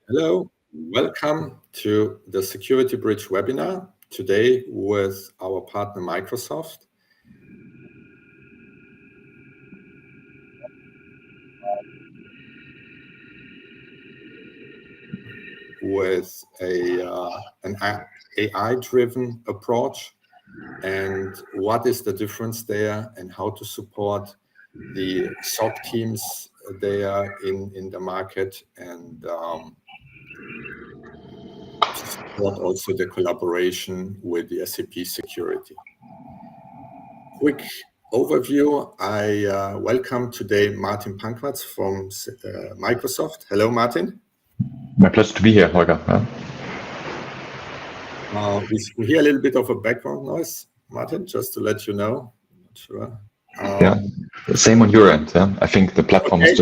Hello, welcome to the SecurityBridge webinar, today with our partner Microsoft. With an AI-driven approach, and what is the difference there, and how to support the SOC teams there in the market, and to support also the collaboration with the SAP Security. Quick overview. I welcome today Martin Pankwatz from Microsoft. Hello, Martin. My pleasure to be here, Holger. We hear a little bit of a background noise, Martin, just to let you know. Not sure. Yeah, same on your end. Yeah, I think the platform is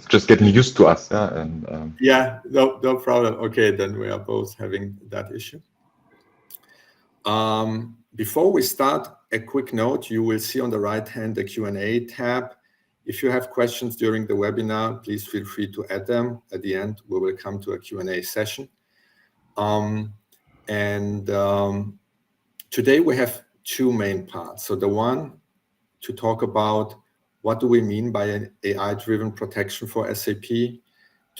just getting used to us. Yeah, and yeah, no problem. Okay, then we are both having that issue. Before we start, a quick note: you will see on the right hand the Q&A tab. If you have questions during the webinar, please feel free to add them. At the end, we will come to a Q&A session. Today we have two main parts. So the one to talk about what do we mean by an AI-driven protection for SAP, to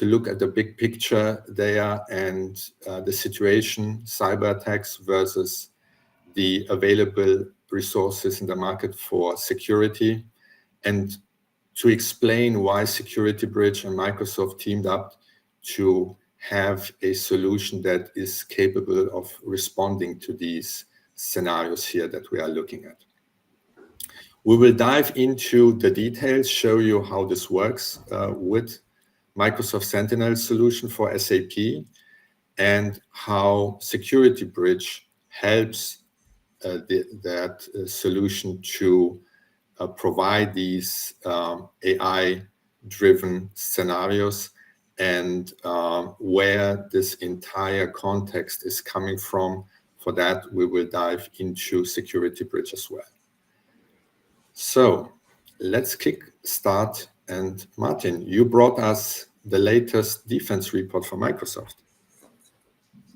look at the big picture there and the situation, cyber attacks versus the available resources in the market for security, and to explain why SecurityBridge and Microsoft teamed up to have a solution that is capable of responding to these scenarios here that we are looking at. We will dive into the details, show you how this works with Microsoft Sentinel solution for SAP, and how SecurityBridge helps that solution to provide these AI-driven scenarios, and where this entire context is coming from. For that, we will dive into SecurityBridge as well. So let's start. And Martin, you brought us the latest defense report from Microsoft.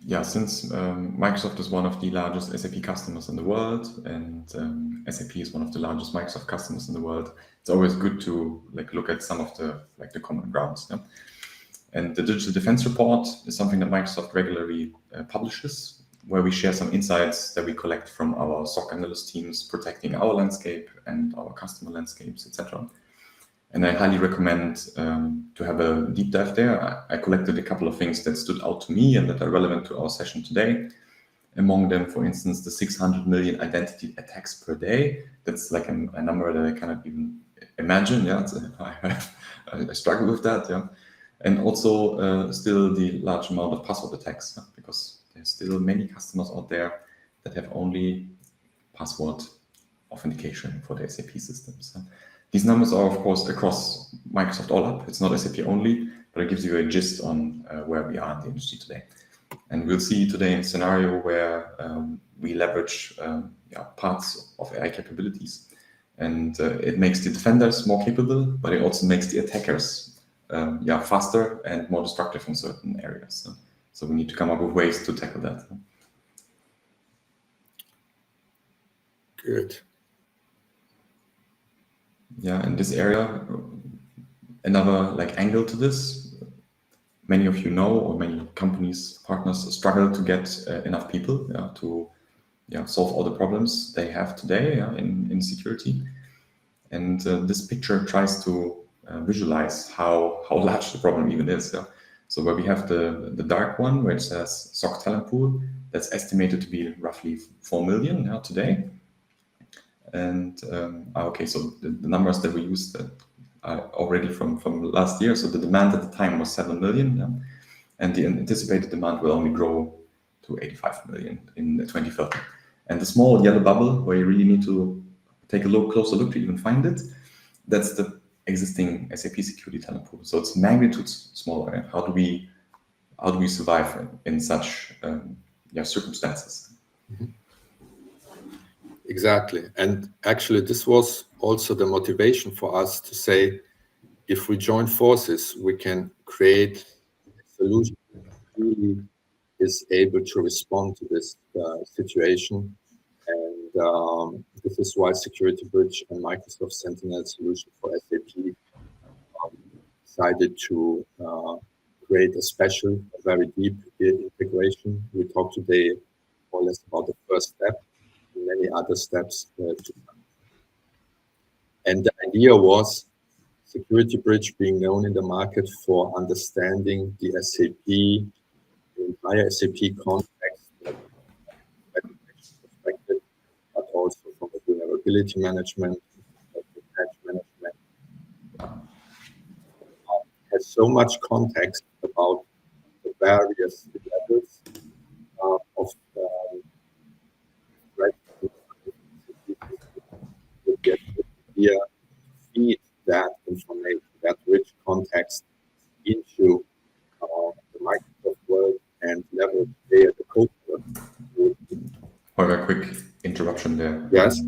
Yeah, since Microsoft is one of the largest SAP customers in the world, and SAP is one of the largest Microsoft customers in the world, it's always good to look at some of the common grounds. Yeah? And the Digital Defense Report is something that Microsoft regularly publishes, where we share some insights that we collect from our SOC analyst teams protecting our landscape and our customer landscapes, etc. And I highly recommend to have a deep dive there. I collected a couple of things that stood out to me and that are relevant to our session today. Among them, for instance, the 600 million identity attacks per day. That's like a number that I cannot even imagine. Yeah, I struggle with that. Yeah, and also still the large amount of password attacks, because there's still many customers out there that have only password authentication for their SAP systems. These numbers are, of course, across Microsoft all up. It's not SAP only, but it gives you a gist on where we are in the industry today. And we'll see today a scenario where we leverage parts of AI capabilities. And it makes the defenders more capable, but it also makes the attackers faster and more destructive in certain areas. So we need to come up with ways to tackle that. Good. Yeah, in this area, another angle to this, many of you know, or many companies, partners struggle to get enough people to solve all the problems they have today in security. And this picture tries to visualize how large the problem even is. So where we have the dark one, where it says SOC talent pool, that's estimated to be roughly 4 million today. And okay, so the numbers that we used are already from last year. So the demand at the time was 7 million, and the anticipated demand will only grow to 85 million in 2030. And the small yellow bubble, where you really need to take a closer look to even find it, that's the existing SAP security talent pool. So it's magnitudes smaller. How do we survive in such circumstances? Mm-hmm. Exactly. And actually, this was also the motivation for us to say, if we join forces, we can create a solution really is able to respond to this situation. And this is why SecurityBridge and Microsoft Sentinel solution for SAP decided to create a special, very deep integration. We talked today more or less about the first step, and many other steps to come. And the idea was SecurityBridge being known in the market for understanding the SAP, the entire SAP context, perspective, but also from the vulnerability management, the patch management, has so much context about the various levels of threat with the idea to feed that information, that rich context into the Microsoft world and leverage there the code work. A quick interruption there. Yes.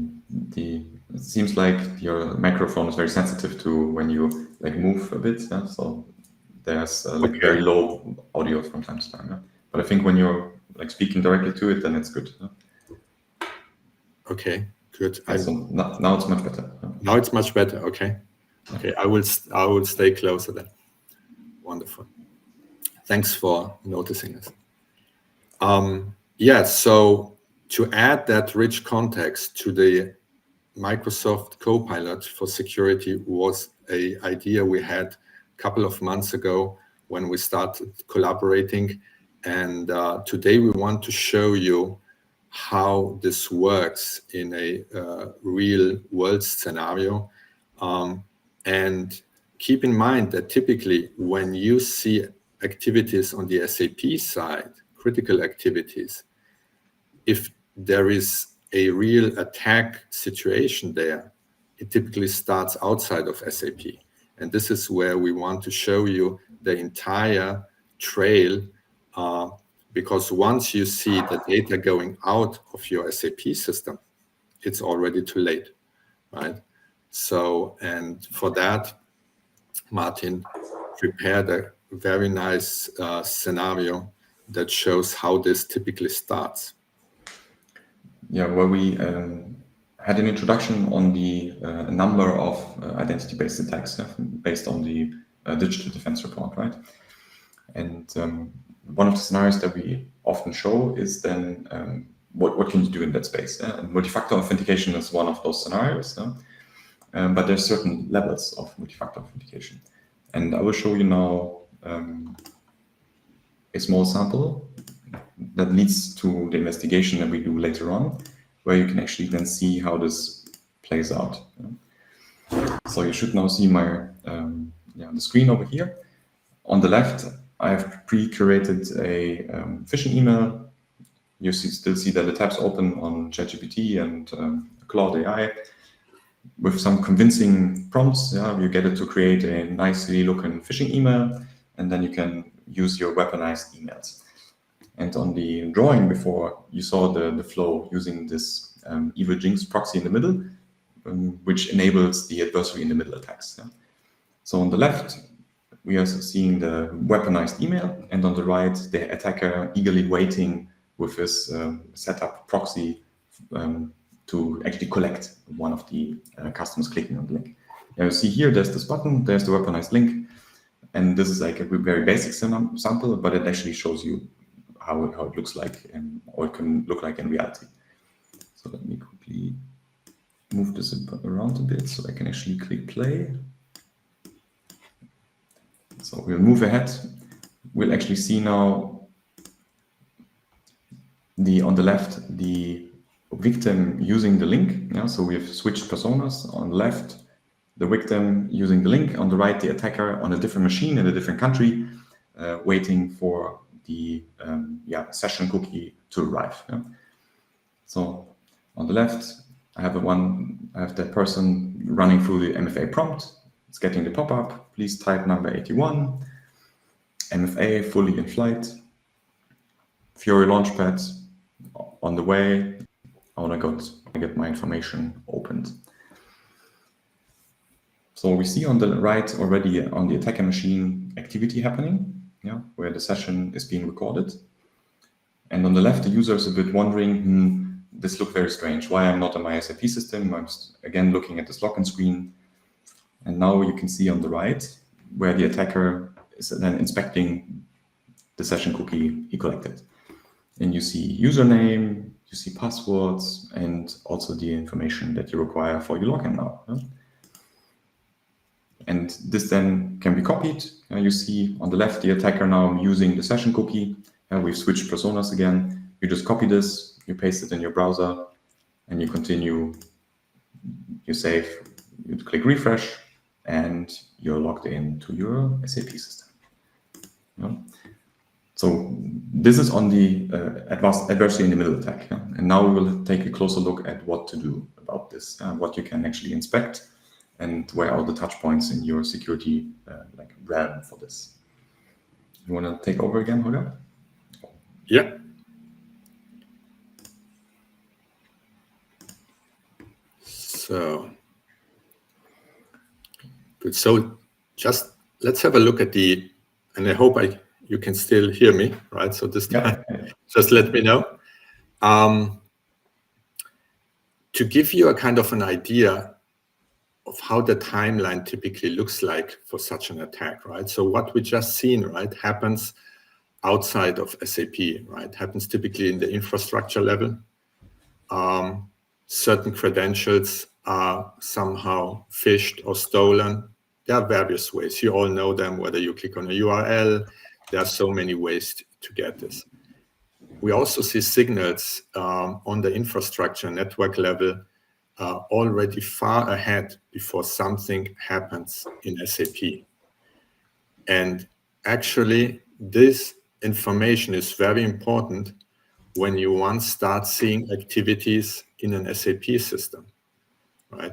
It seems like your microphone is very sensitive to when you like move a bit, yeah? So there's like very low audio from time to time. Yeah? But I think when you're like speaking directly to it, then it's good. Yeah? Okay, good. So now it's much better. Yeah? Now it's much better. Okay. Okay, I will stay closer then. Wonderful. Thanks for noticing this. Yeah, so to add that rich context to the Microsoft Copilot for security was an idea we had a couple of months ago when we started collaborating. And today we want to show you how this works in a real world scenario. And keep in mind that typically when you see activities on the SAP side, critical activities, if there is a real attack situation there, it typically starts outside of SAP. And this is where we want to show you the entire trail, because once you see the data going out of your SAP system, it's already too late, right? So, and for that, Martin prepared a very nice scenario that shows how this typically starts. Yeah, where we had an introduction on the number of identity-based attacks based on the digital defense report, right? And one of the scenarios that we often show is then what can you do in that space? And multi-factor authentication is one of those scenarios, but there's certain levels of multi-factor authentication. And I will show you now a small sample that leads to the investigation that we do later on, where you can actually then see how this plays out. So you should now see my the screen over here. On the left, I've pre-curated a phishing email. You still see that the tabs open on ChatGPT and Claude AI with some convincing prompts. Yeah, you get it to create a nicely looking phishing email, and then you can use your weaponized emails. And on the drawing before, you saw the flow using this evil jinx proxy in the middle, which enables the adversary in the middle attacks. Yeah? So on the left, we are seeing the weaponized email, and on the right, the attacker eagerly waiting with his setup proxy to actually collect one of the customers clicking on the link. Now you see here, there's this button, there's the weaponized link, and this is like a very basic sample, but it actually shows you how it looks like or it can look like in reality. So let me quickly move this around a bit so I can actually click play. So we'll move ahead. We'll actually see now on the left, the victim using the link. Yeah? So we have switched personas. On the left, the victim using the link. On the right, the attacker on a different machine in a different country, waiting for the session cookie to arrive. Yeah? So on the left, I have the person running through the MFA prompt. It's getting the pop-up. Please type number 81. MFA fully in flight. Fury Launchpad on the way. I want to get my information opened. So we see on the right already on the attacker machine activity happening. where the session is being recorded. And on the left, the user is a bit wondering, this looks very strange. Why I'm not on my SAP system? I'm again looking at this login screen. And now you can see on the right where the attacker is then inspecting the session cookie he collected. And you see username, you see passwords, and also the information that you require for your login now. And this then can be copied. You see on the left, the attacker now using the session cookie. We've switched personas again. You just copy this, you paste it in your browser, and you continue, you save, you click refresh, and you're logged into your SAP system. So this is on the adversary in the middle attack. And now we will take a closer look at what to do about this, what you can actually inspect, and where are the touch points in your security realm for this. You want to take over again, Holger? Yeah. So good. So just let's have a look at and I hope you can still hear me, right? So this time, just let me know. To give you a kind of an idea of how the timeline typically looks like for such an attack, right? So what we just seen, right, happens outside of SAP, right? Happens typically in the infrastructure level. Certain credentials are somehow phished or stolen. There are various ways. You all know them, whether you click on a URL. There are so many ways to get this. We also see signals on the infrastructure network level already far ahead before something happens in SAP. And actually, this information is very important when you once start seeing activities in an SAP system, right?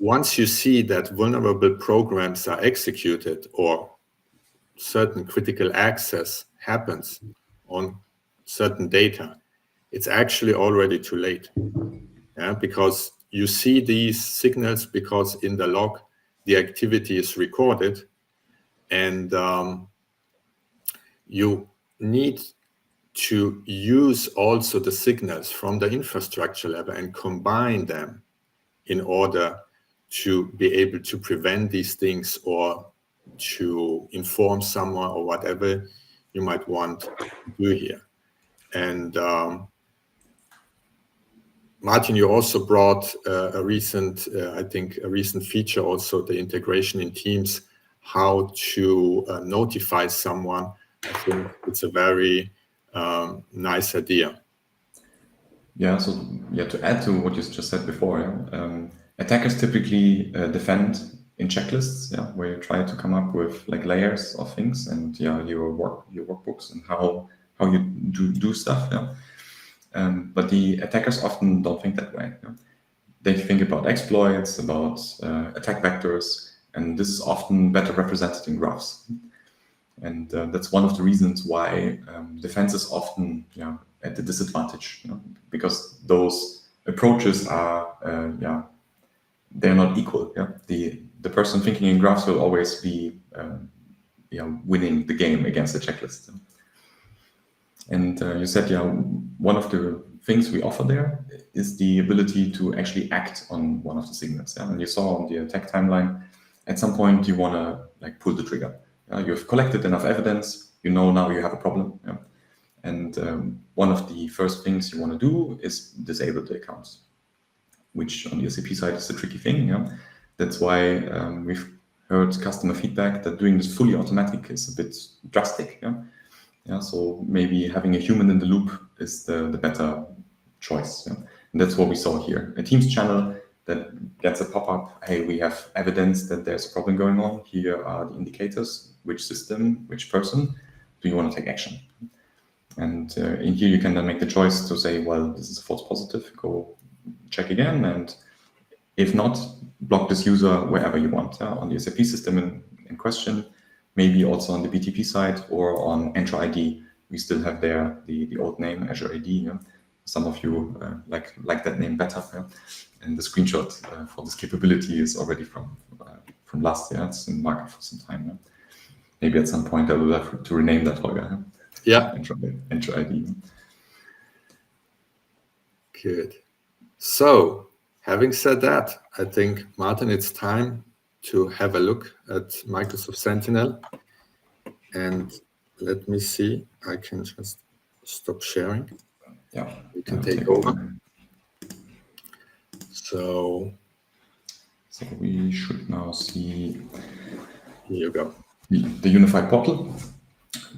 Once you see that vulnerable programs are executed or certain critical access happens on certain data, it's actually already too late. Because you see these signals because in the log, the activity is recorded, and you need to use also the signals from the infrastructure level and combine them in order to be able to prevent these things or to inform someone or whatever you might want to do here. And Martin, you also brought a recent feature also, the integration in Teams, how to notify someone. I think it's a very nice idea. Yeah, so to add to what you just said before, attackers typically defend in checklists, where you try to come up with layers of things and your workbooks and how you do stuff. But the attackers often don't think that way. They think about exploits, about attack vectors, and this is often better represented in graphs. And that's one of the reasons why defense is often at the disadvantage, because those approaches are they're not equal. The person thinking in graphs will always be winning the game against the checklist. And you said one of the things we offer there is the ability to actually act on one of the signals. And you saw on the attack timeline, at some point you want to pull the trigger. You've collected enough evidence. Now you have a problem. And one of the first things you want to do is disable the accounts, which on the SAP side is a tricky thing. That's why we've heard customer feedback that doing this fully automatic is a bit drastic. So maybe having a human in the loop is the better choice. And that's what we saw here. A Teams channel that gets a pop-up, hey, we have evidence that there's a problem going on. Here are the indicators, which system, which person, do you want to take action? And in here you can then make the choice to say, well, this is a false positive, go check again. And if not, block this user wherever you want, on the SAP system in question, maybe also on the BTP side or on Entra ID. We still have there the old name, Azure ID. Some of you like that name better. And the screenshot for this capability is already from last year. It's in market for some time. Maybe at some point I will have to rename that, Holger. Yeah. Enter ID. Good. So, having said that, I think, Martin, it's time to have a look at Microsoft Sentinel. And let me see, I can just stop sharing. Yeah. You can take over. So we should now see. Here you go. The Unify portal.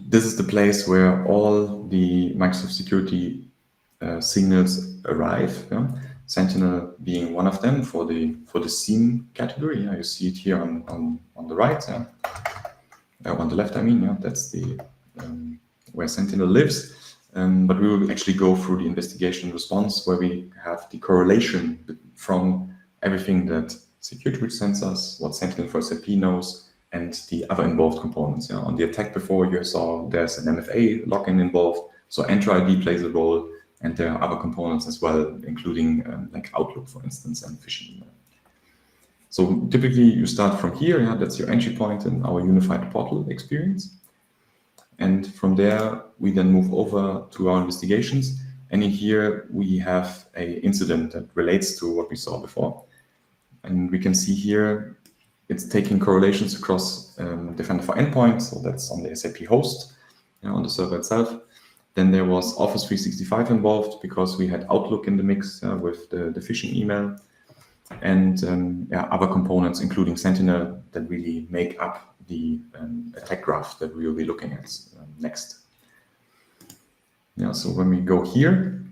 This is the place where all the Microsoft Security signals arrive. Yeah? Sentinel being one of them for the SIEM category. Yeah? You see it here on the right. Yeah? On the left, I mean. Yeah? That's the where Sentinel lives. But we will actually go through the investigation response where we have the correlation from everything that SecurityBridge sends us, what Sentinel for SAP knows, and the other involved components. Yeah. On the attack before, you saw there's an MFA login involved, so Enter ID plays a role, and there are other components as well, including like Outlook, for instance, and phishing email. So typically you start from here, yeah, that's your entry point in our unified portal experience. And from there, we then move over to our investigations. And in here, we have an incident that relates to what we saw before. And we can see here, it's taking correlations across Defender for Endpoint. So that's on the SAP host, on the server itself. Then there was Office 365 involved because we had Outlook in the mix with the phishing email. And other components, including Sentinel, that really make up the attack graph that we will be looking at next. Yeah, so when we go here,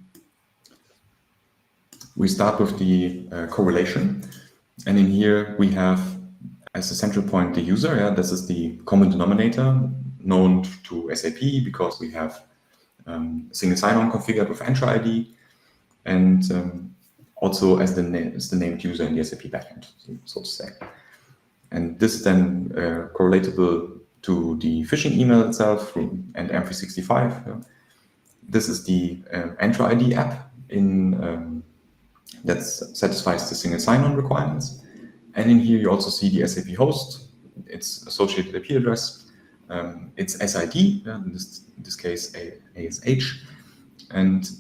we start with the correlation. And in here, we have as a central point the user. Yeah, this is the common denominator known to SAP because we have single sign-on configured with Enter ID and also as the named user in the SAP backend, so to say. And this is then correlatable to the phishing email itself and M365. Yeah. This is the Enter ID app that satisfies the single sign-on requirements. And in here you also see the SAP host, its associated IP address, its SID, in this case ASH, and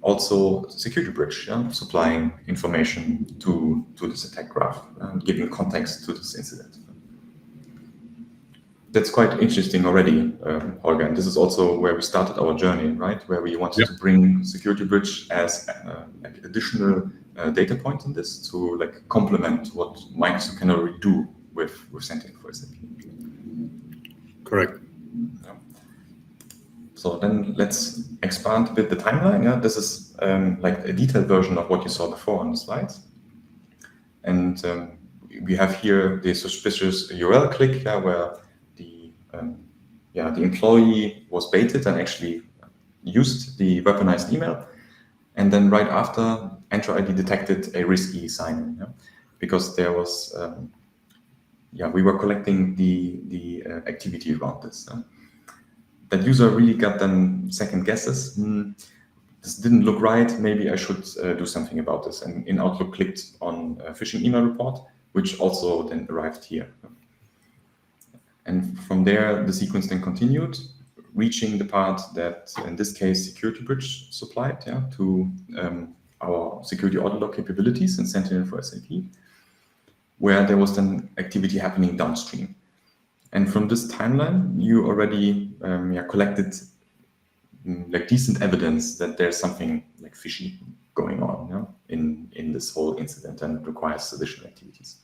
also SecurityBridge, supplying information to this attack graph, giving context to this incident. That's quite interesting already, Holger. And this is also where we started our journey, right? Where we wanted to bring SecurityBridge as like additional data point in this to like complement what Microsoft can already do with Sentinel for SAP. Correct. Yeah. So then let's expand a bit the timeline. Yeah, this is like a detailed version of what you saw before on the slides. And we have here the suspicious URL click where the employee was baited and actually used the weaponized email. And then right after, Enter ID detected a risky sign-in, because there was, we were collecting the activity around this. That user really got then second guesses. This didn't look right. Maybe I should do something about this. And in Outlook clicked on a phishing email report, which also then arrived here. And from there, the sequence then continued, reaching the part that, in this case, SecurityBridge supplied to our security audit log capabilities in Sentinel for SAP, where there was then activity happening downstream. And from this timeline, you already collected like decent evidence that there's something like fishy going on in this whole incident and requires additional activities.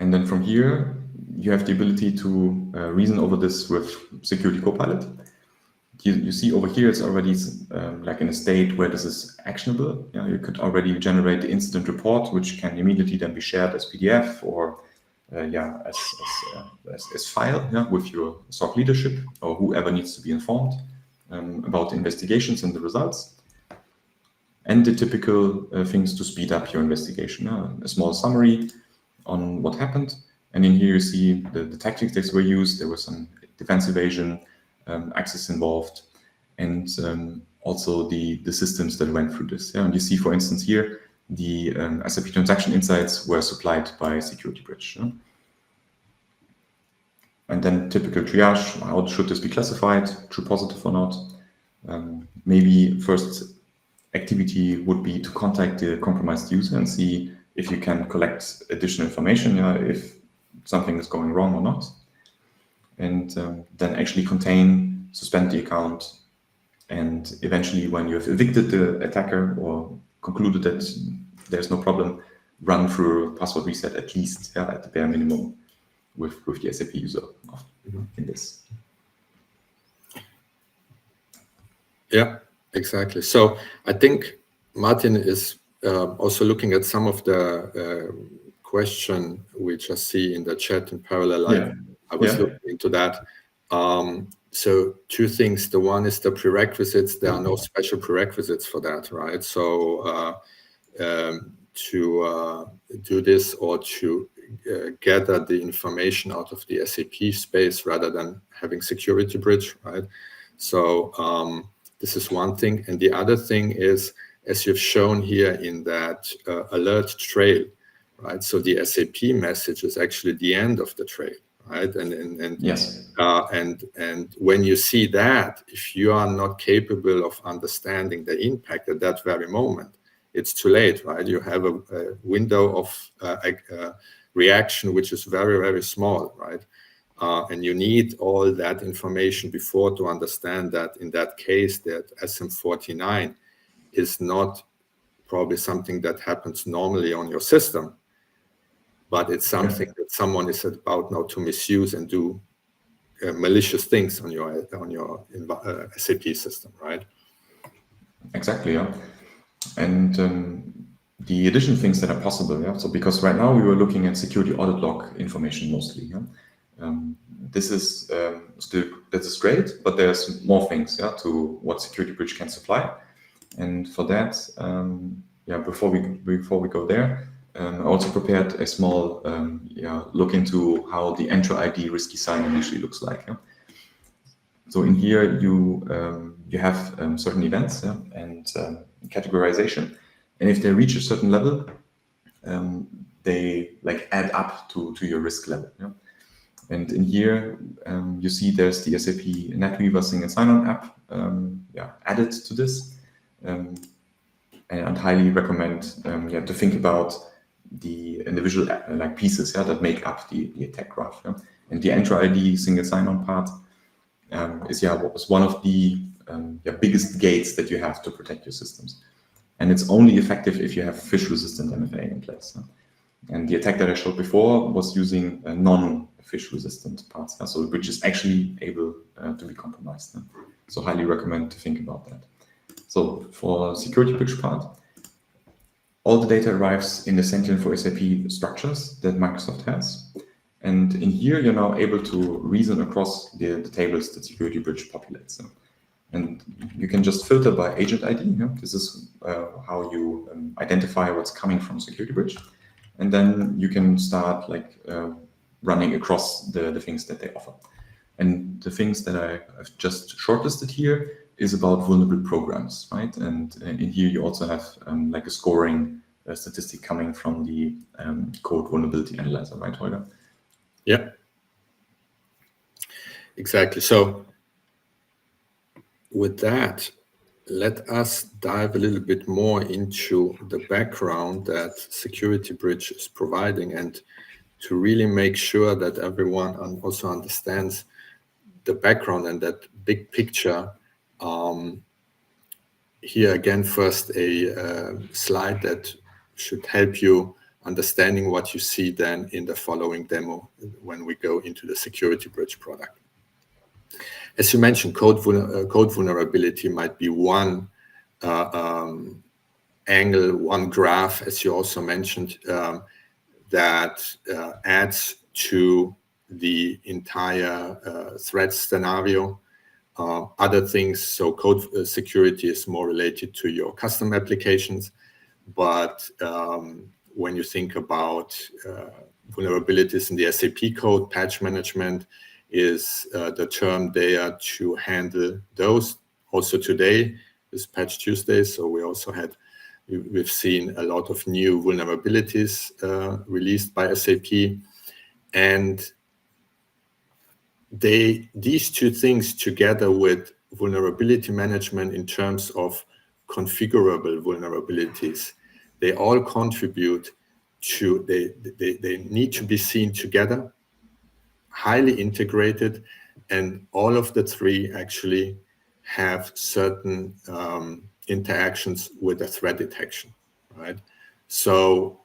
And then from here, you have the ability to reason over this with Security Copilot. You see over here, it's already like in a state where this is actionable. You could already generate the incident report, which can immediately then be shared as PDF or as file with your SOC leadership or whoever needs to be informed about the investigations and the results. And the typical things to speed up your investigation. A small summary on what happened. And in here you see the tactics that were used. There was some defense evasion, access involved, and also the systems that went through this. And you see, for instance, here, the SAP transaction insights were supplied by SecurityBridge. And then typical triage, how should this be classified, true positive or not? Maybe first activity would be to contact the compromised user and see if you can collect additional information, if something is going wrong or not. And then actually suspend the account. And eventually, when you have evicted the attacker or concluded that there's no problem, run through password reset at least at the bare minimum with the SAP user in this. Yeah, exactly. So I think Martin is also looking at some of the question we just see in the chat in parallel. I was looking into that. So two things. The one is the prerequisites. There are no special prerequisites for that, right? So to do this or to gather the information out of the SAP space rather than having SecurityBridge, right? So this is one thing. And the other thing is, as you've shown here in that alert trail, right? So the SAP message is actually the end of the trail, right? And yes. And when you see that, if you are not capable of understanding the impact at that very moment, it's too late, right? You have a window of reaction which is very, very small, right? And you need all that information before to understand that in that case that SM49 is not probably something that happens normally on your system, but it's something that someone is about now to misuse and do malicious things on your SAP system, right? Exactly, yeah. And the additional things that are possible, yeah. So because right now we were looking at security audit log information mostly, yeah. This is great, but there's more things, yeah, to what SecurityBridge can supply. And for that, before we go there, I also prepared a small look into how the Entra ID risky sign-in actually looks like. Yeah? So in here you have certain events and categorization, and if they reach a certain level, they add up to your risk level. Yeah? And in here you see there's the SAP NetWeaver single sign-on app added to this. And I'd highly recommend to think about the individual pieces that make up the attack graph. Yeah? And the Entra ID single sign-on part was one of the biggest gates that you have to protect your systems. And it's only effective if you have phish-resistant MFA in place. And the attack that I showed before was using non-phish-resistant parts, so which is actually able to be compromised. So highly recommend to think about that. So for SecurityBridge part, all the data arrives in the Sentinel for SAP structures that Microsoft has. And in here, you're now able to reason across the tables that SecurityBridge populates. And you can just filter by agent ID. This is how you identify what's coming from SecurityBridge. And then you can start running across the things that they offer. And the things that I've just shortlisted here is about vulnerable programs, right? And in here you also have a scoring statistic coming from the code vulnerability analyzer, right, Holger? Yeah, exactly. So with that, let us dive a little bit more into the background that SecurityBridge is providing, and to really make sure that everyone also understands the background and that big picture. Here again, first a slide that should help you understanding what you see then in the following demo when we go into the SecurityBridge product. As you mentioned, code vulnerability might be one angle, one graph, as you also mentioned, that adds to the entire threat scenario. Other things, so code security is more related to your custom applications, but when you think about vulnerabilities in the SAP code, patch management is the term there to handle those. Also today is Patch Tuesday, so we've seen a lot of new vulnerabilities released by SAP, and these two things together with vulnerability management in terms of configurable vulnerabilities, they all contribute to, they need to be seen together, highly integrated, and all of the three actually have certain interactions with the threat detection, right? So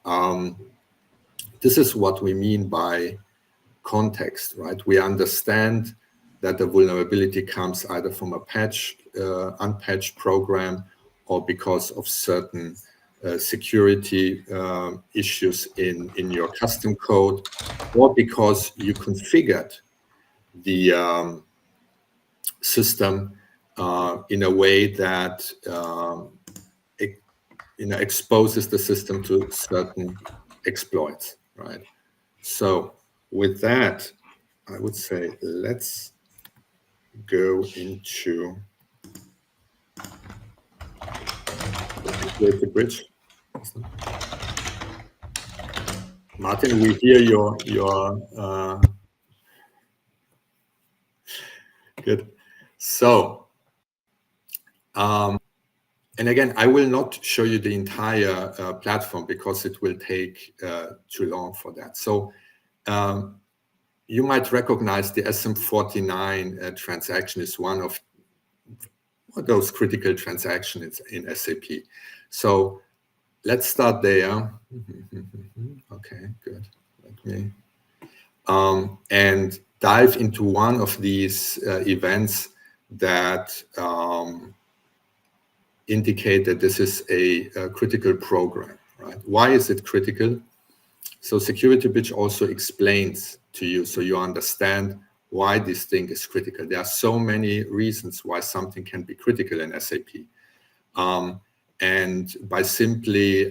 this is what we mean by context, right? We understand that the vulnerability comes either from a unpatched program, or because of certain security issues in your custom code, or because you configured the system in a way that exposes the system to certain exploits, right? So with that, I would say let's go into the bridge. Martin, we hear your good. So, and again, I will not show you the entire platform because it will take too long for that. So you might recognize the SM49 transaction is one of those critical transactions in SAP. So let's start there. Okay, good. Let me and dive into one of these events that indicate that this is a critical program, right? Why is it critical? So SecurityBridge also explains to you, so you understand why this thing is critical. There are so many reasons why something can be critical in SAP. And by simply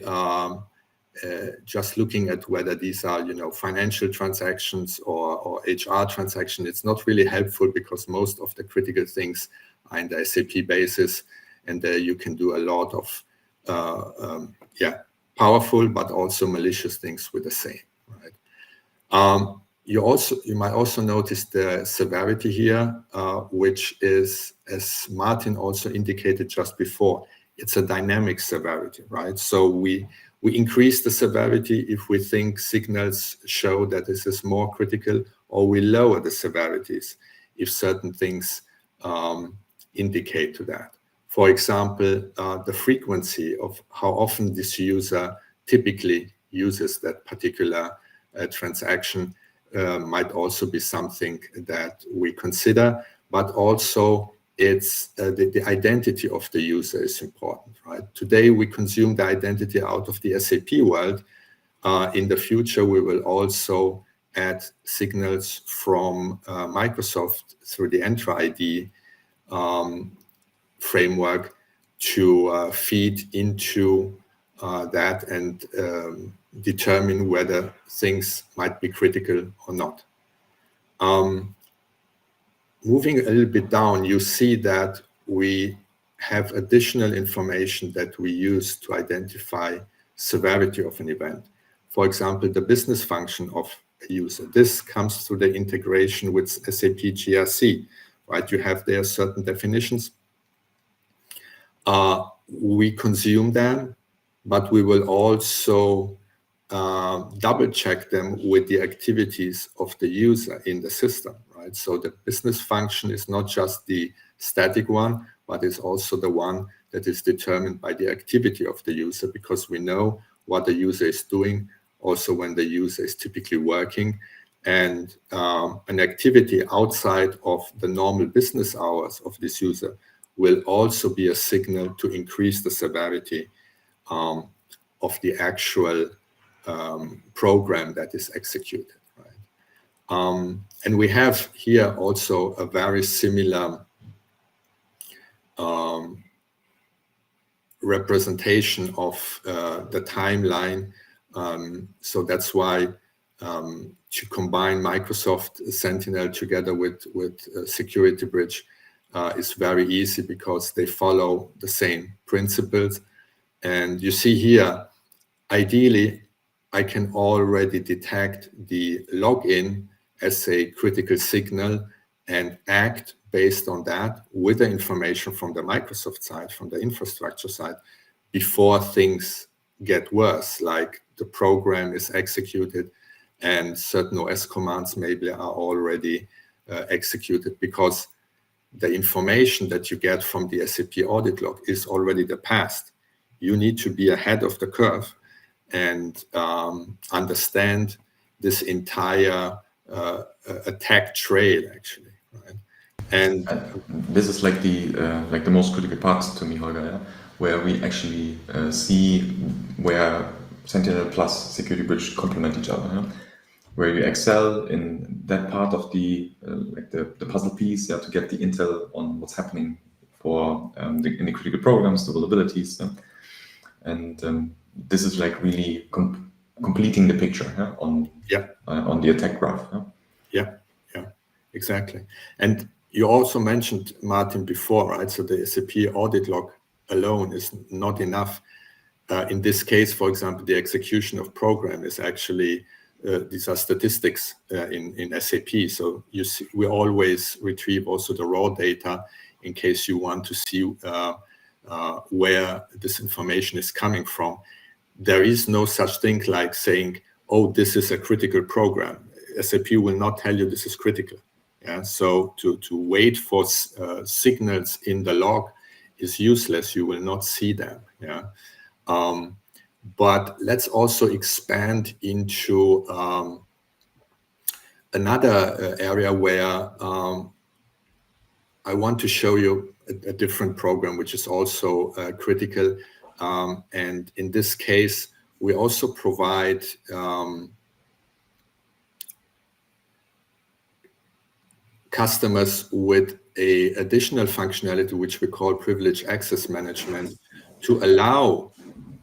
just looking at whether these are, financial transactions or HR transactions, it's not really helpful, because most of the critical things are in the SAP basis, and there you can do a lot of, powerful but also malicious things with the same, right? You might also notice the severity here, which is, as Martin also indicated just before, it's a dynamic severity, right? So we increase the severity if we think signals show that this is more critical, or we lower the severities if certain things indicate to that. For example, the frequency of how often this user typically uses that particular transaction might also be something that we consider, but also it's the identity of the user is important, right? Today we consume the identity out of the SAP world. In the future, we will also add signals from Microsoft through the Entra ID framework to feed into that and determine whether things might be critical or not. Moving a little bit down, you see that we have additional information that we use to identify severity of an event. For example, the business function of a user. This comes through the integration with SAP GRC, right? You have there certain definitions. We consume them, but we will also double check them with the activities of the user in the system, right? So the business function is not just the static one, but it's also the one that is determined by the activity of the user, because we know what the user is doing, also when the user is typically working. And an activity outside of the normal business hours of this user will also be a signal to increase the severity of the actual program that is executed, right? And we have here also a very similar representation of the timeline. So that's why to combine Microsoft Sentinel together with SecurityBridge is very easy, because they follow the same principles. And you see here, ideally, I can already detect the login as a critical signal and act based on that with the information from the Microsoft side, from the infrastructure side, before things get worse, like the program is executed and certain OS commands maybe are already executed, because the information that you get from the SAP audit log is already the past. You need to be ahead of the curve and understand this entire attack trail, actually, right? And this is like the most critical part to me, Holger, yeah? Where we actually see where Sentinel plus SecurityBridge complement each other. Yeah? Where you excel in that part of the puzzle piece, yeah, to get the intel on what's happening for in the critical programs, the vulnerabilities, yeah? And this is like really completing the picture, yeah, on the attack graph. Yeah, exactly. And you also mentioned, Martin, before, right? So the SAP audit log alone is not enough. In this case, for example, the execution of program is actually, these are statistics in SAP. So you see, we always retrieve also the raw data in case you want to see where this information is coming from. There is no such thing like saying, oh, this is a critical program. SAP will not tell you this is critical. Yeah? So to wait for signals in the log is useless. You will not see them. Yeah. But let's also expand into another area where I want to show you a different program, which is also critical. And in this case, we also provide customers with an additional functionality, which we call privileged access management, to allow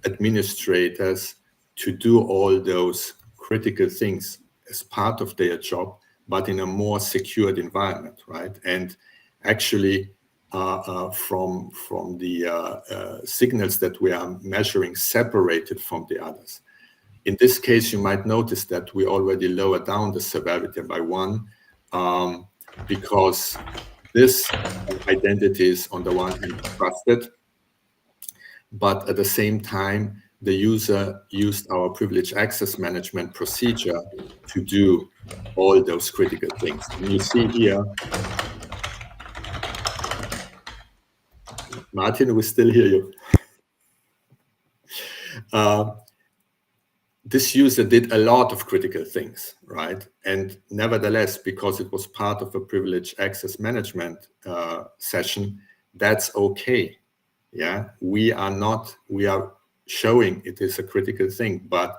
administrators to do all those critical things as part of their job, but in a more secured environment, right? And actually, from the signals that we are measuring, separated from the others. In this case, you might notice that we already lower down the severity by 1, because this identity is on the one hand trusted, but at the same time, the user used our privileged access management procedure to do all those critical things. And you see here, Martin, we still hear you. This user did a lot of critical things, right? And nevertheless, because it was part of a privileged access management session, that's okay. Yeah, we are showing it is a critical thing, but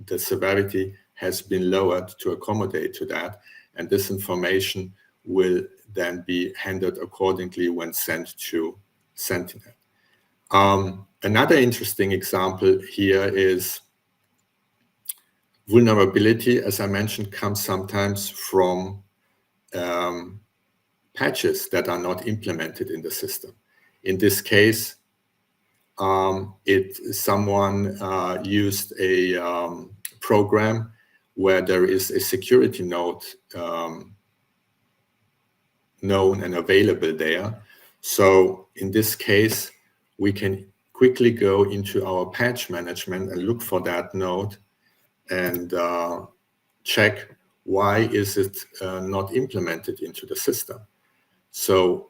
the severity has been lowered to accommodate to that. And this information will then be handled accordingly when sent to Sentinel. Another interesting example here is vulnerability, as I mentioned, comes sometimes from patches that are not implemented in the system. In this case, someone used a program where there is a security node known and available there. So in this case, we can quickly go into our patch management and look for that node and check why is it not implemented into the system. So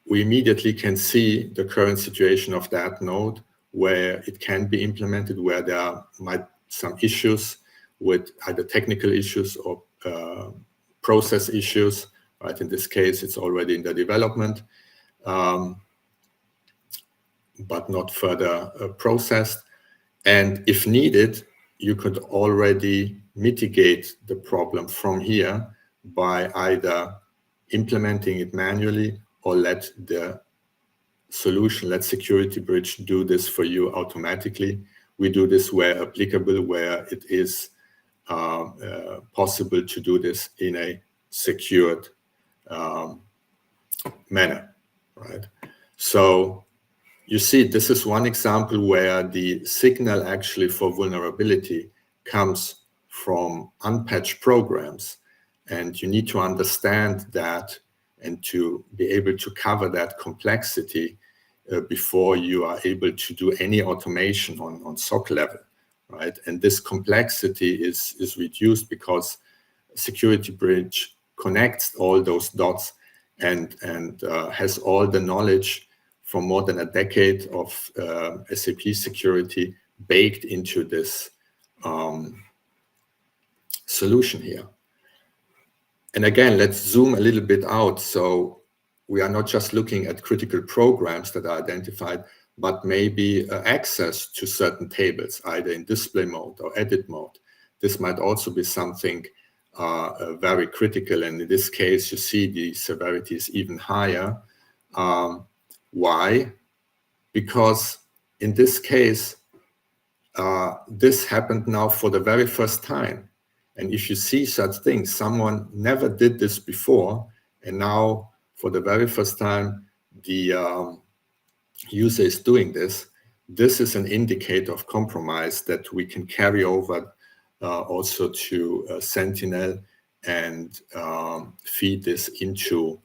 we immediately can see the current situation of that node, where it can be implemented, where there might some issues with either technical issues or process issues, right? In this case, it's already in the development, but not further processed. And if needed, you could already mitigate the problem from here by either implementing it manually or let the solution, let SecurityBridge do this for you automatically. We do this where applicable, where it is possible to do this in a secured manner, right? So you see, this is one example where the signal actually for vulnerability comes from unpatched programs, And you need to understand that and to be able to cover that complexity before you are able to do any automation on SOC level, right? And this complexity is reduced because SecurityBridge connects all those dots and has all the knowledge from more than a decade of SAP security baked into this solution here. And again, let's zoom a little bit out. So we are not just looking at critical programs that are identified, but maybe access to certain tables, either in display mode or edit mode. This might also be something very critical. And in this case, you see the severity is even higher. Why? Because in this case, this happened now for the very first time. And if you see such things, someone never did this before, and now for the very first time, the user is doing this. This is an indicator of compromise that we can carry over also to Sentinel and feed this into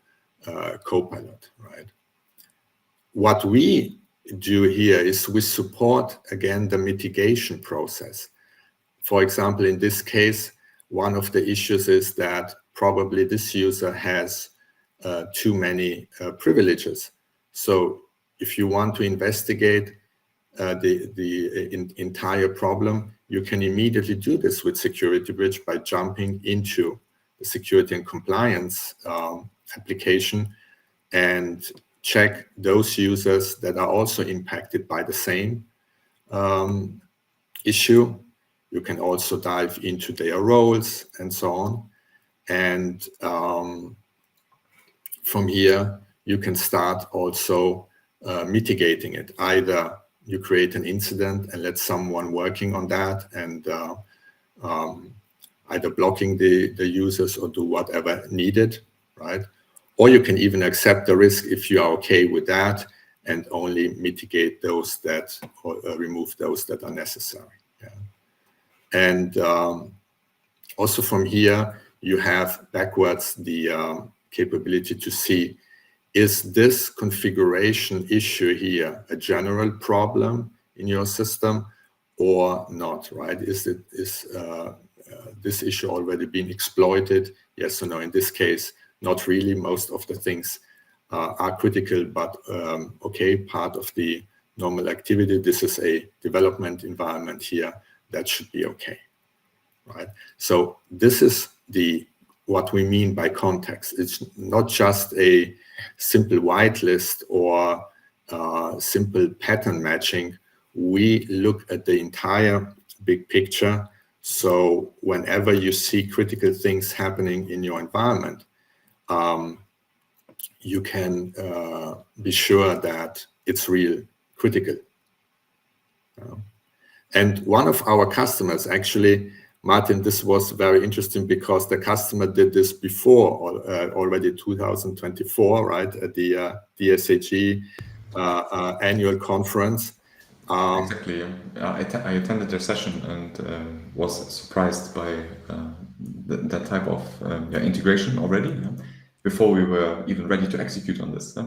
Copilot, right? What we do here is we support, again, the mitigation process. For example, in this case, one of the issues is that probably this user has too many privileges. So if you want to investigate the entire problem, you can immediately do this with SecurityBridge by jumping into the security and compliance application and check those users that are also impacted by the same issue. You can also dive into their roles and so on. And from here, you can start also mitigating it. Either you create an incident and let someone working on that and either blocking the users or do whatever needed, right? Or you can even accept the risk if you are okay with that and only mitigate those that, or remove those that are necessary. Yeah. And also from here, you have backwards the capability to see, is this configuration issue here a general problem in your system or not, right? Is this issue already been exploited? Yes or no? In this case, not really. Most of the things are critical, but okay, part of the normal activity. This is a development environment here. That should be okay, right? So this is what we mean by context. It's not just a simple whitelist or simple pattern matching. We look at the entire big picture. So whenever you see critical things happening in your environment, you can be sure that it's real critical. And one of our customers, actually, Martin, this was very interesting because the customer did this before already 2024, right, at the DSAG annual conference. Exactly. I attended their session and was surprised by that type of integration already before we were even ready to execute on this.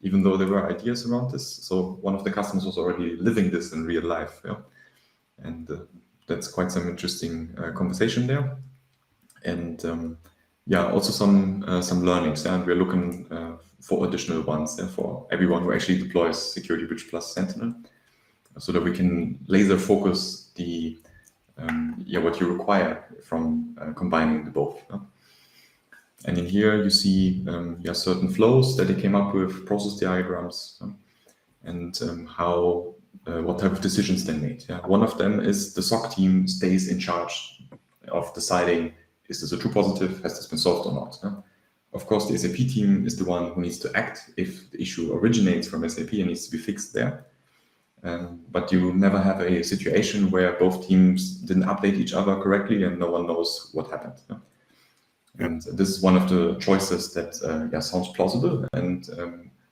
Even though there were ideas around this, so one of the customers was already living this in real life. And that's quite some interesting conversation there. And also some learnings. And we're looking for additional ones for everyone who actually deploys SecurityBridge plus Sentinel, so that we can laser focus the what you require from combining the both. And in here you see certain flows that they came up with, process diagrams, and how what type of decisions they made. One of them is the SOC team stays in charge of deciding, is this a true positive, has this been solved or not? Of course, the SAP team is the one who needs to act if the issue originates from SAP and needs to be fixed there. But you never have a situation where both teams didn't update each other correctly and no one knows what happened. And this is one of the choices that sounds plausible, and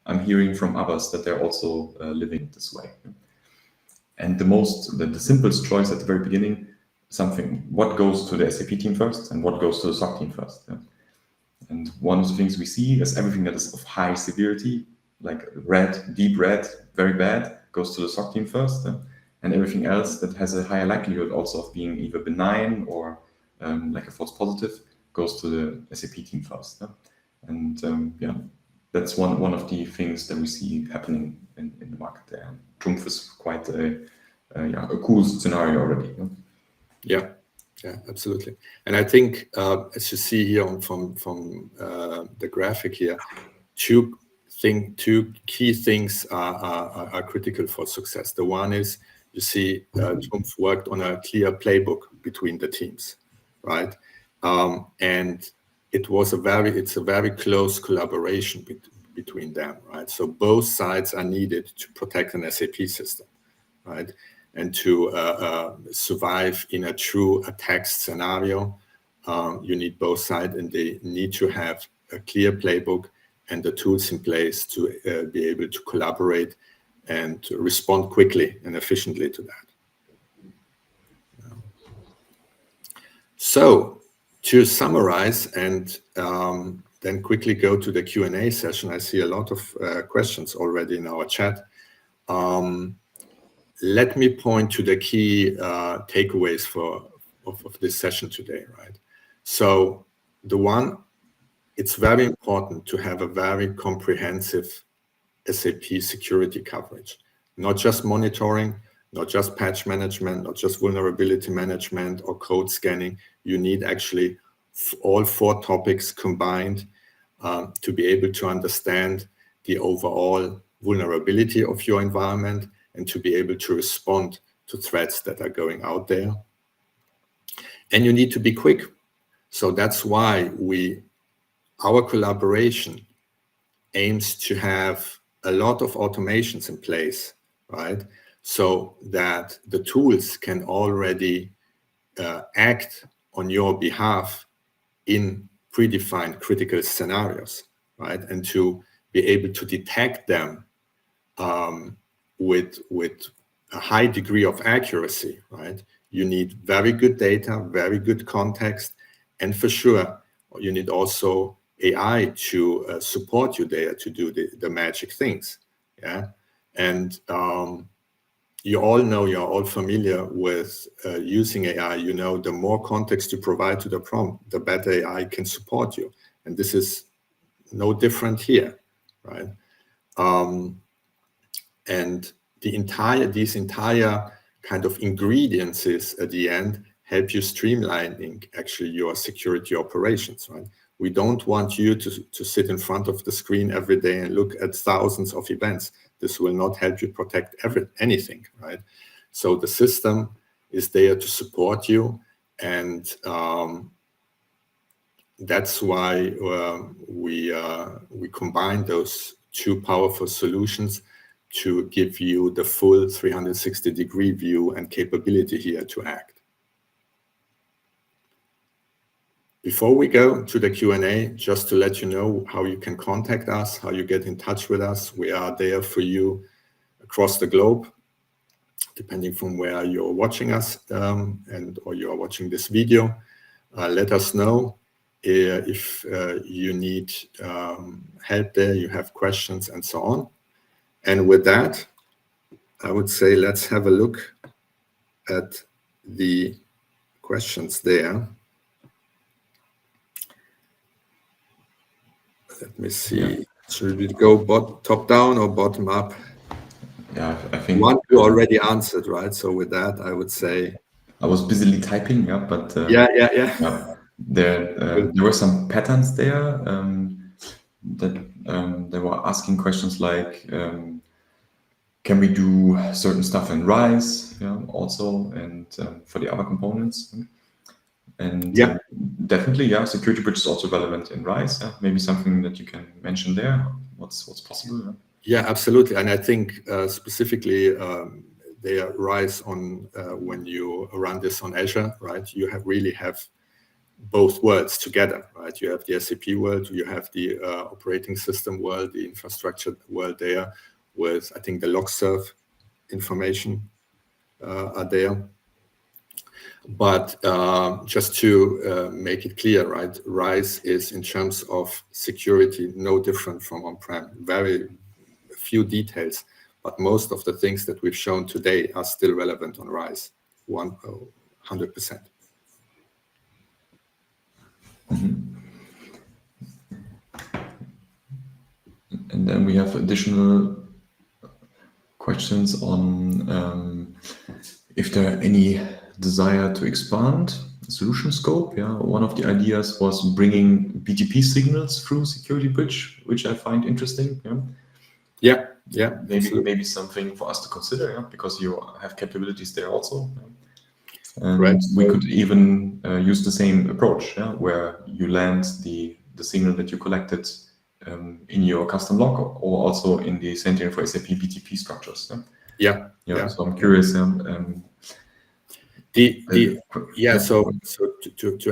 I'm hearing from others that they're also living this way. And the simplest choice at the very beginning, what goes to the SAP team first and what goes to the SOC team first. And one of the things we see is everything that is of high severity, like red, deep red, very bad, goes to the SOC team first. And everything else that has a higher likelihood also of being either benign or like a false positive goes to the SAP team first. And yeah, that's one of the things that we see happening in the market there. And Trumpf is quite a cool scenario already. Yeah, absolutely. And I think, as you see here from the graphic here, two key things are critical for success. The one is, you see, Trumpf worked on a clear playbook between the teams, right? And it's a very close collaboration between them, right? So both sides are needed to protect an SAP system, right? And to survive in a true attack scenario, you need both sides, and they need to have a clear playbook and the tools in place to be able to collaborate and to respond quickly and efficiently to that. So to summarize and then quickly go to the Q&A session, I see a lot of questions already in our chat. Let me point to the key takeaways of this session today, right? So the one, it's very important to have a very comprehensive SAP security coverage, not just monitoring, not just patch management, not just vulnerability management or code scanning. You need actually all 4 topics combined to be able to understand the overall vulnerability of your environment and to be able to respond to threats that are going out there. And you need to be quick. So that's why our collaboration aims to have a lot of automations in place, right? So that the tools can already act on your behalf in predefined critical scenarios, right? And to be able to detect them with a high degree of accuracy, right? You need very good data, very good context, and for sure, you need also AI to support you there to do the magic things, yeah? And you all know, you're all familiar with using AI. You know, the more context you provide to the prompt, the better AI can support you. And this is no different here, right? And these entire kind of ingredients at the end help you streamlining actually your security operations, right? We don't want you to sit in front of the screen every day and look at thousands of events. This will not help you protect anything, right? So the system is there to support you, and that's why we combine those 2 powerful solutions to give you the full 360-degree view and capability here to act. Before we go to the Q&A, just to let you know how you can contact us, how you get in touch with us. We are there for you across the globe, depending from where you're watching us or you are watching this video. Let us know if you need help there, you have questions and so on. And with that, I would say let's have a look at the questions there. Let me see. Yeah. Should we go top down or bottom up? Yeah, I think one you already answered, right? So with that, I would say I was busily typing, yeah, but yeah. There were some patterns there that they were asking questions like, can we do certain stuff in RISE, also, and for the other components? And definitely, SecurityBridge is also relevant in RISE. Maybe something that you can mention there. What's possible? Yeah, absolutely. And I think specifically they RISE on when you run this on Azure, right? You really have both worlds together, right? You have the SAP world, you have the operating system world, the infrastructure world there, with I think the log serve information are there. But just to make it clear, right, RISE is in terms of security no different from on-prem. Very few details, but most of the things that we've shown today are still relevant on RISE, 100%. And then we have additional questions on if there are any desire to expand the solution scope. Yeah, one of the ideas was bringing BGP signals through SecurityBridge, which I find interesting. Yeah. Maybe something for us to consider. Yeah, because you have capabilities there also. Yeah? And right. We could even use the same approach, yeah, where you land the signal that you collected in your custom log, or also in the Sentinel for SAP BTP structures. Yeah. So I'm curious. So to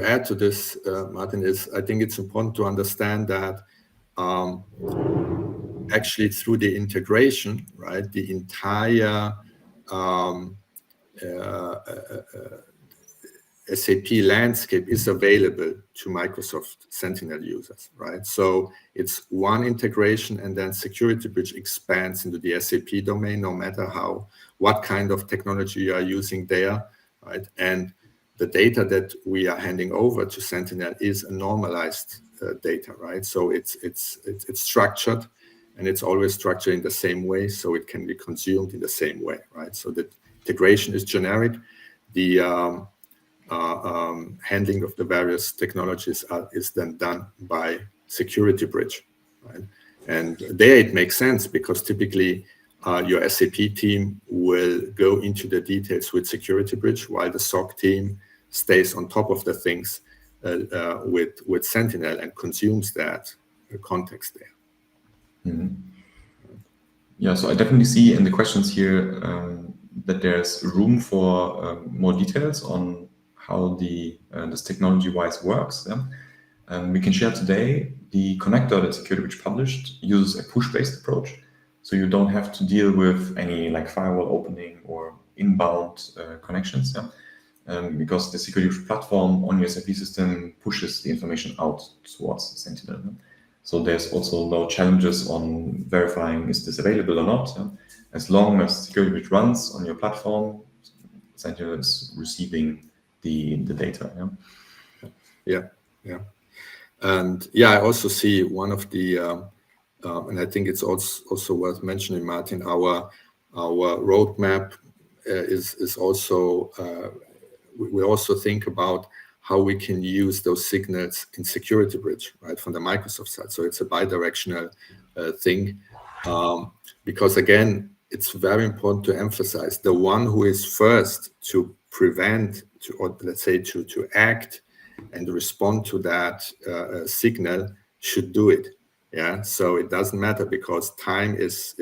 add to this, Martin, I think it's important to understand that actually through the integration, right, the entire SAP landscape is available to Microsoft Sentinel users, right? So it's one integration, and then SecurityBridge expands into the SAP domain, no matter what kind of technology you are using there, right? And the data that we are handing over to Sentinel is a normalized data, right? So it's structured, and it's always structured in the same way, so it can be consumed in the same way, right? So the integration is generic. The handling of the various technologies is then done by SecurityBridge, right? And there it makes sense, because typically your SAP team will go into the details with SecurityBridge, while the SOC team stays on top of the things with Sentinel and consumes that context there. Mm-hmm. Yeah, so I definitely see in the questions here that there's room for more details on how this technology-wise works. Yeah? We can share today the connector that SecurityBridge published uses a push-based approach, so you don't have to deal with any like firewall opening or inbound connections. Yeah? Because the SecurityBridge platform on your SAP system pushes the information out towards Sentinel. Yeah? So there's also no challenges on verifying is this available or not. Yeah? As long as SecurityBridge runs on your platform, Sentinel is receiving the data. Yeah. And I also see one of the and I think it's also worth mentioning, Martin, our roadmap is also we also think about how we can use those signals in SecurityBridge, right, from the Microsoft side. So it's a bi-directional thing, because again, it's very important to emphasize the one who is first to prevent, or let's say to act and respond to that signal should do it. Yeah, so it doesn't matter, because time is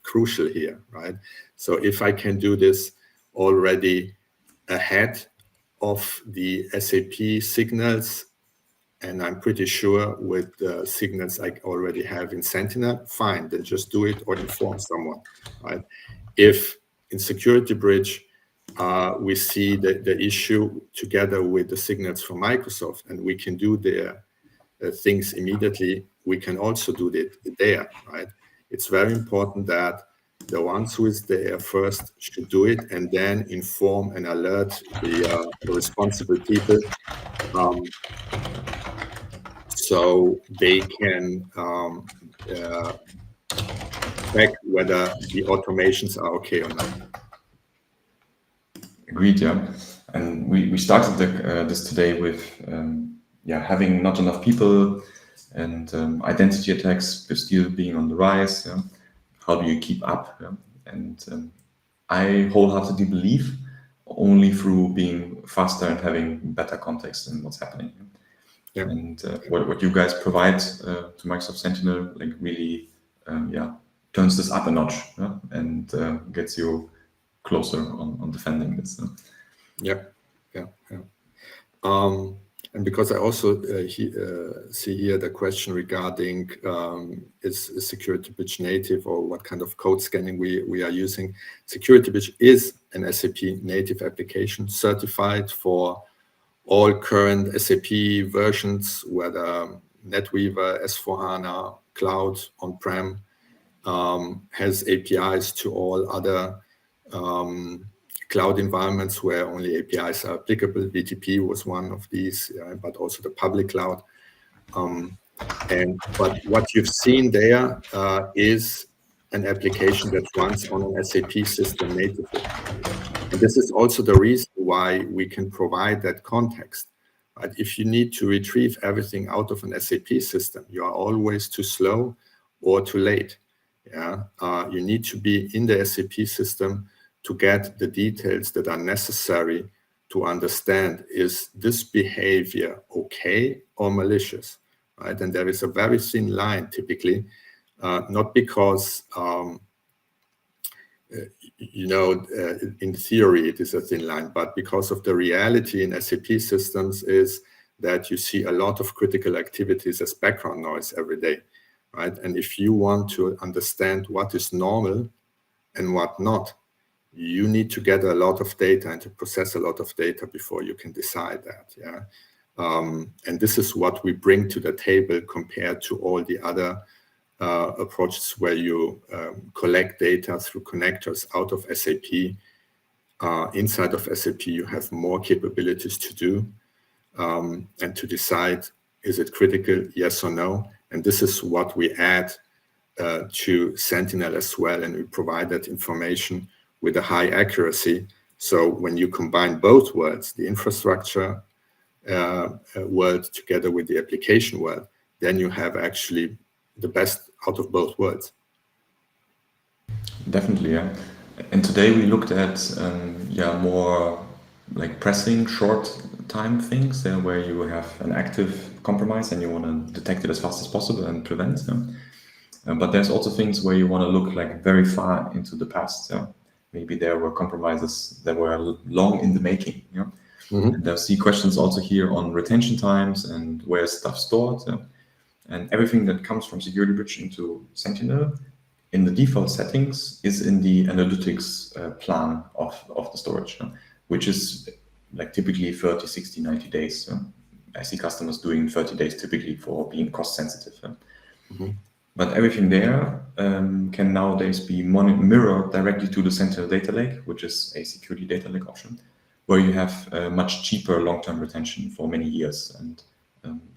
crucial here, right? So if I can do this already ahead of the SAP signals, and I'm pretty sure with the signals I already have in Sentinel, fine, then just do it or inform someone, right? If in SecurityBridge we see the issue together with the signals from Microsoft, and we can do their things immediately, we can also do it there, right? It's very important that the ones who is there first should do it, and then inform and alert the responsible people, so they can check whether the automations are okay or not. Agreed, yeah. And we started this today with having not enough people, and identity attacks still being on the rise. Yeah? How do you keep up? Yeah? And I wholeheartedly believe only through being faster and having better context in what's happening. Yeah. And what you guys provide to Microsoft Sentinel like really turns this up a notch, yeah? And gets you closer on defending this. Yeah. And because I also see here the question regarding is SecurityBridge native, or what kind of code scanning we are using. SecurityBridge is an SAP native application certified for all current SAP versions, whether NetWeaver, S4HANA, Cloud, on-prem, has APIs to all other cloud environments where only APIs are applicable. BTP was one of these, but also the public cloud. But what you've seen there is an application that runs on an SAP system natively. And this is also the reason why we can provide that context. Right? If you need to retrieve everything out of an SAP system, you are always too slow or too late. Yeah, you need to be in the SAP system to get the details that are necessary to understand, is this behavior okay or malicious, right? And there is a very thin line typically, not because, in theory it is a thin line, but because of the reality in SAP systems is that you see a lot of critical activities as background noise every day, right? And if you want to understand what is normal and what not, you need to get a lot of data and to process a lot of data before you can decide that. Yeah, and this is what we bring to the table compared to all the other approaches where you collect data through connectors out of SAP. Inside of SAP, you have more capabilities to do and to decide, is it critical, yes or no? And this is what we add to Sentinel as well, and we provide that information with a high accuracy. So when you combine both worlds, the infrastructure world together with the application world, then you have actually the best out of both worlds. Definitely, yeah. And today we looked at more like pressing short time things where you have an active compromise and you want to detect it as fast as possible and prevent them. But there's also things where you want to look like very far into the past. Maybe there were compromises that were long in the making. And there's questions also here on retention times and where is stuff stored. And everything that comes from SecurityBridge into Sentinel in the default settings is in the analytics plan of the storage, which is like typically 30, 60, 90 days. I see customers doing 30 days typically for being cost sensitive. But everything there can nowadays be mirrored directly to the Sentinel data lake, which is a security data lake option, where you have much cheaper long-term retention for many years. And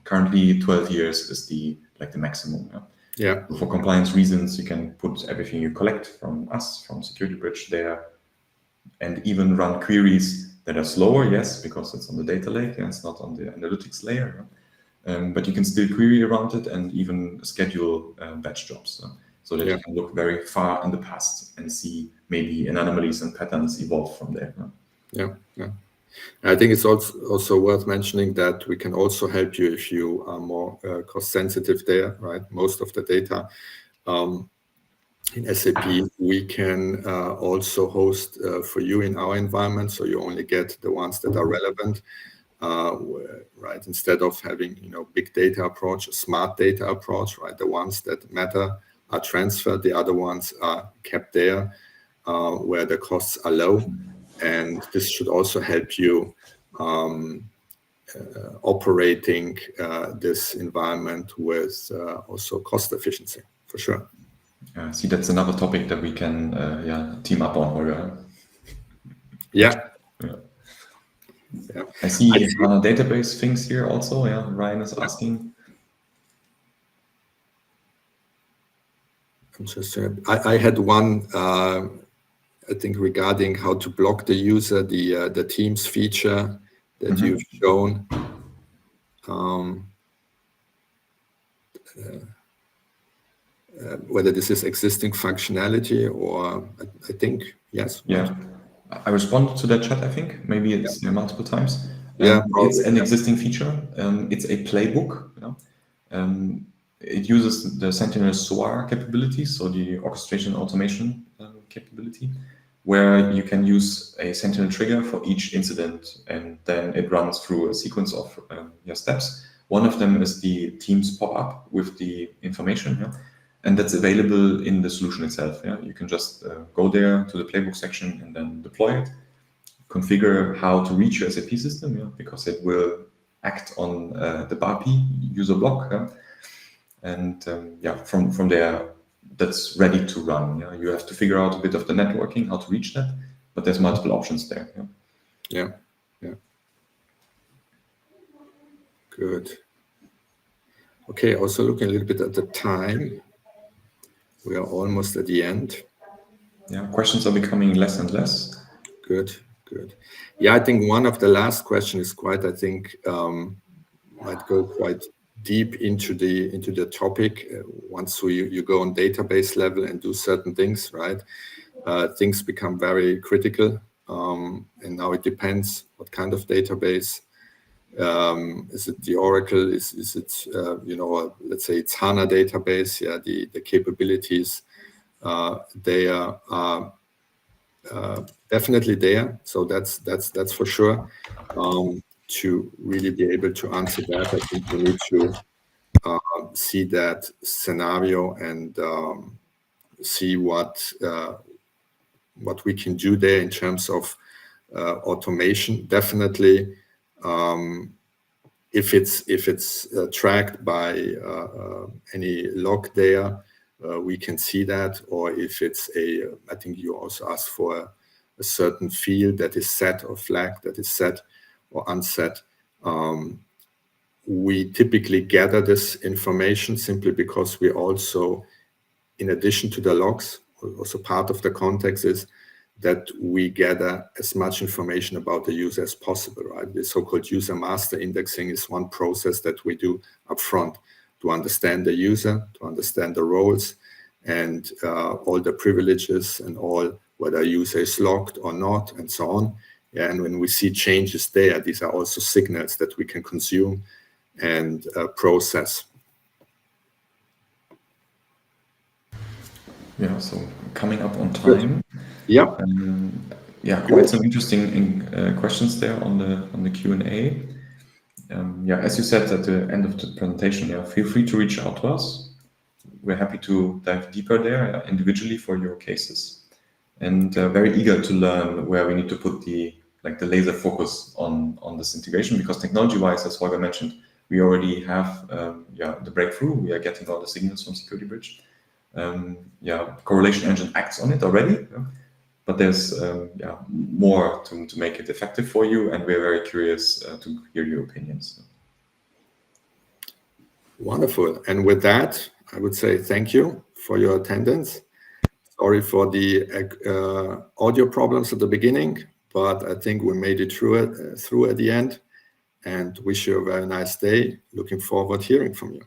currently 12 years is the maximum. Yeah. For compliance reasons, you can put everything you collect from us, from SecurityBridge there, and even run queries that are slower, yes, because it's on the data lake and it's not on the analytics layer. But you can still query around it and even schedule batch jobs so that you can look very far in the past and see maybe anomalies and patterns evolve from there. Yeah. I think it's also worth mentioning that we can also help you if you are more cost sensitive there, right? Most of the data in SAP, we can also host for you in our environment, so you only get the ones that are relevant. Right, instead of having big data approach, a smart data approach, right? The ones that matter are transferred, the other ones are kept there where the costs are low, and this should also help you operating this environment with also cost efficiency for sure. See, that's another topic that we can team up on, Holger. Yeah. I see database things here also. Ryan is asking. I had one, I think, regarding how to block the user, the Teams feature that you've shown. Whether this is existing functionality or I think, yes. Yeah. I responded to that chat, I think. Maybe it's multiple times. It's an existing feature. It's a playbook. It uses the Sentinel SOAR capabilities, so the orchestration automation capability, where you can use a Sentinel trigger for each incident, and then it runs through a sequence of steps. One of them is the Teams pop-up with the information, and that's available in the solution itself. You can just go there to the playbook section and then deploy it, configure how to reach your SAP system, because it will act on the BAPI user block, and from there, that's ready to run. You have to figure out a bit of the networking, how to reach that, but there's multiple options there. Yeah. Good. Okay, also looking a little bit at the time. We are almost at the end. Yeah, questions are becoming less and less. Good. Yeah, I think one of the last questions is quite, I think, might go quite deep into the topic. Once you go on database level and do certain things, right? Things become very critical. And now it depends what kind of database. Is it the Oracle? Is it let's say it's HANA database? Yeah, the capabilities they are definitely there. So that's for sure. To really be able to answer that, I think we need to see that scenario and see what we can do there in terms of automation. Definitely. If it's tracked by any log there, we can see that. Or if it's I think you also asked for a certain field that is set or flagged, that is set or unset. We typically gather this information simply because we also, in addition to the logs, also part of the context is that we gather as much information about the user as possible, right? The so-called user master indexing is one process that we do upfront to understand the user, to understand the roles and all the privileges and all whether a user is logged or not and so on. Yeah, and when we see changes there, these are also signals that we can consume and process. Yeah, so coming up on time. Yeah. Quite some interesting questions there on the Q&A. As you said at the end of the presentation, feel free to reach out to us. We're happy to dive deeper there individually for your cases, and very eager to learn where we need to put the laser focus on this integration, because technology-wise, as Holger mentioned, we already have the breakthrough. We are getting all the signals from SecurityBridge. Correlation engine acts on it already, but there's more to make it effective for you, and we're very curious to hear your opinions. Wonderful. And with that, I would say thank you for your attendance. Sorry for the audio problems at the beginning, but I think we made it through at the end, and wish you a very nice day. Looking forward to hearing from you.